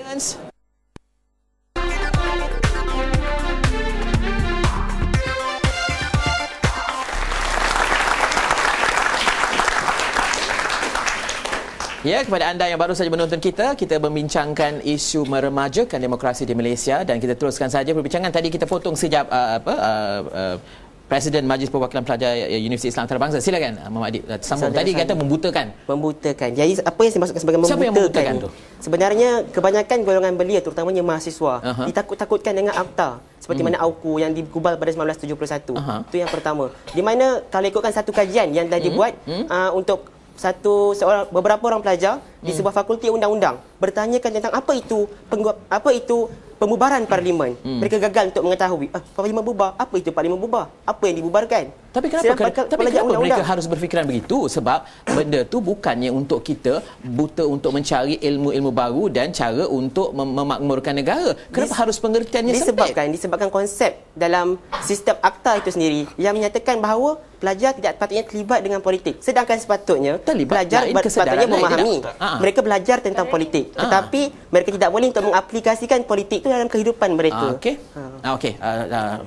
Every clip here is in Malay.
Ya, kepada anda yang baru saja menonton kita membincangkan isu meremajakan demokrasi di Malaysia dan kita teruskan saja perbincangan. Tadi kita potong sekejap Presiden Majlis Perwakilan Pelajar Universiti Islam Antarabangsa. Silakan Muhammad Adib. Sambung. Tadi kata membutakan. Membutakan. Jadi apa yang saya maksudkan sebagai membutakan? Siapa yang membutakan tu? Sebenarnya kebanyakan golongan belia terutamanya mahasiswa ditakut-takutkan dengan akta seperti mana AUKU yang digubal pada 1971. Itu yang pertama. Di mana kalau ikutkan satu kajian yang dah dibuat untuk beberapa orang pelajar di sebuah fakulti undang-undang bertanyakan tentang apa itu pembubaran parlimen. Mereka gagal untuk mengetahui parlimen bubar, apa itu parlimen bubar, apa yang dibubarkan. Tapi kenapa mereka harus berfikiran begitu? Sebab benda tu bukannya untuk kita buta untuk mencari ilmu-ilmu baru dan cara untuk memakmurkan negara. Kenapa harus pengertiannya sempit? Disebabkan konsep dalam sistem akta itu sendiri yang menyatakan bahawa pelajar tidak patutnya terlibat dengan politik. Sedangkan sepatutnya pelajar sepatutnya memahami. Mereka belajar tentang politik. Tetapi mereka tidak boleh untuk mengaplikasikan politik itu dalam kehidupan mereka.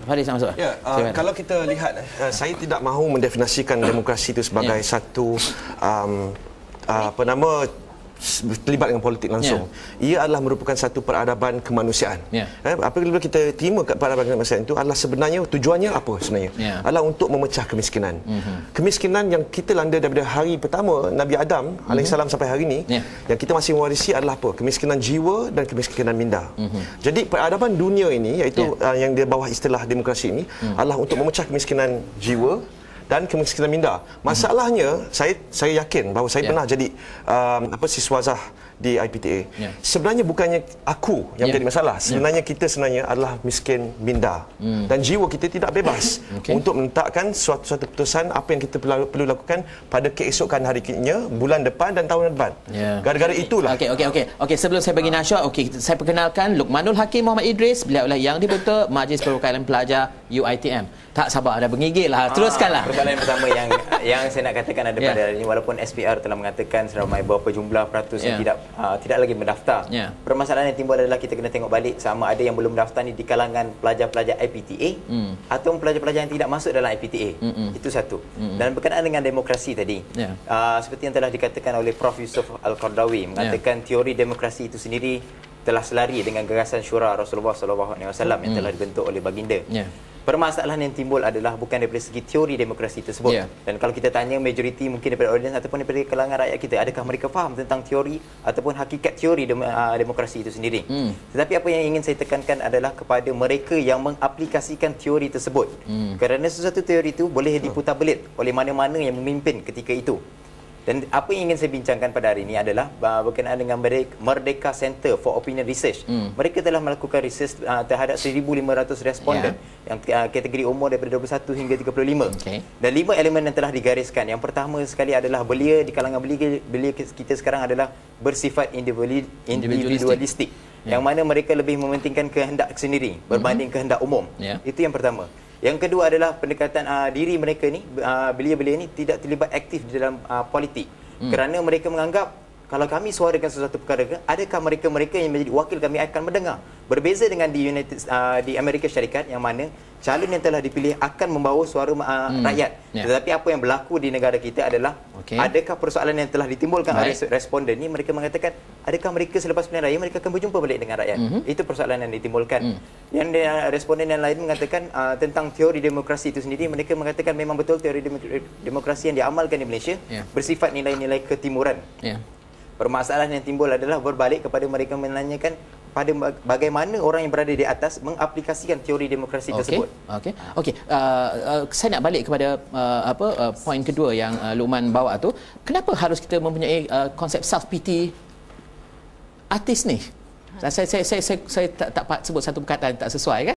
Faris masuk. Ya, kalau kita lihat, saya tidak mahu mendefinisikan demokrasi itu sebagai satu terlibat dengan politik langsung. Ia adalah merupakan satu peradaban kemanusiaan. Apabila kita terima peradaban kemanusiaan itu adalah sebenarnya tujuannya apa sebenarnya? Adalah untuk memecah kemiskinan. Kemiskinan yang kita landa daripada hari pertama Nabi Adam alaihissalam sampai hari ini, yang kita masih mewarisi adalah apa? Kemiskinan jiwa dan kemiskinan minda. Jadi peradaban dunia ini, iaitu yang di bawah istilah demokrasi ini, adalah untuk memecah kemiskinan jiwa dan kemiskinan minda. Masalahnya, saya yakin bahawa saya pernah jadi siswazah di IPTA. Sebenarnya bukannya aku yang menjadi masalah. Sebenarnya kita adalah miskin minda. Dan jiwa kita tidak bebas untuk menetapkan suatu keputusan apa yang kita perlu lakukan pada keesokan harinya, bulan depan dan tahun depan. Gara-gara itulah. Okey, sebelum saya bagi Nasha, saya perkenalkan Luqmanul Hakim Muhammad Idris. Beliau adalah yang dibentuk Majlis Perwakilan Pelajar UiTM. Tak sabar, ada bengigil lah. Teruskanlah. Persoalan pertama yang saya nak katakan ada pada hari ini, walaupun SPR telah mengatakan seramai berapa jumlah peratus yang tidak lagi mendaftar. Permasalahan yang timbul adalah kita kena tengok balik sama ada yang belum mendaftar ni di kalangan pelajar-pelajar IPTA atau pelajar-pelajar yang tidak masuk dalam IPTA. Itu satu. Dan berkenaan dengan demokrasi tadi, seperti yang telah dikatakan oleh Prof Yusuf Al-Qardawi, mengatakan teori demokrasi itu sendiri telah selari dengan gagasan syura Rasulullah SAW yang telah dibentuk oleh baginda. Permasalahan yang timbul adalah bukan daripada segi teori demokrasi tersebut. Dan kalau kita tanya majoriti mungkin daripada audiens ataupun daripada kalangan rakyat kita, adakah mereka faham tentang teori ataupun hakikat teori demokrasi itu sendiri? Tetapi apa yang ingin saya tekankan adalah kepada mereka yang mengaplikasikan teori tersebut. Kerana sesuatu teori itu boleh diputar belit oleh mana-mana yang memimpin ketika itu. Dan apa yang ingin saya bincangkan pada hari ini adalah berkenaan dengan Merdeka Center for Opinion Research. Mereka telah melakukan research terhadap 1,500 responden yang kategori umur daripada 21 hingga 35. Dan 5 elemen yang telah digariskan. Yang pertama sekali adalah belia di kalangan belia kita sekarang adalah bersifat individualistik. Yang mana mereka lebih mementingkan kehendak sendiri berbanding kehendak umum. Itu yang pertama. Yang kedua adalah pendekatan diri mereka ni, belia-belia ni tidak terlibat aktif di dalam politik. Kerana mereka menganggap kalau kami suarakan sesuatu perkara, adakah mereka-mereka yang menjadi wakil kami akan mendengar? Berbeza dengan di Amerika Syarikat yang mana calon yang telah dipilih akan membawa suara rakyat. Tetapi apa yang berlaku di negara kita adalah adakah persoalan yang telah ditimbulkan oleh responden ni, mereka mengatakan adakah mereka selepas pilihan raya mereka akan berjumpa balik dengan rakyat? Itu persoalan yang ditimbulkan. Yang responden yang lain mengatakan tentang teori demokrasi itu sendiri, mereka mengatakan memang betul teori demokrasi yang diamalkan di Malaysia bersifat nilai-nilai ketimuran. Permasalahan yang timbul adalah berbalik kepada mereka menanyakan pada bagaimana orang yang berada di atas mengaplikasikan teori demokrasi tersebut. Saya nak balik kepada poin kedua yang Luqman bawa tu. Kenapa harus kita mempunyai konsep self pity artis ni? Saya tak sebut satu perkataan tak sesuai kan?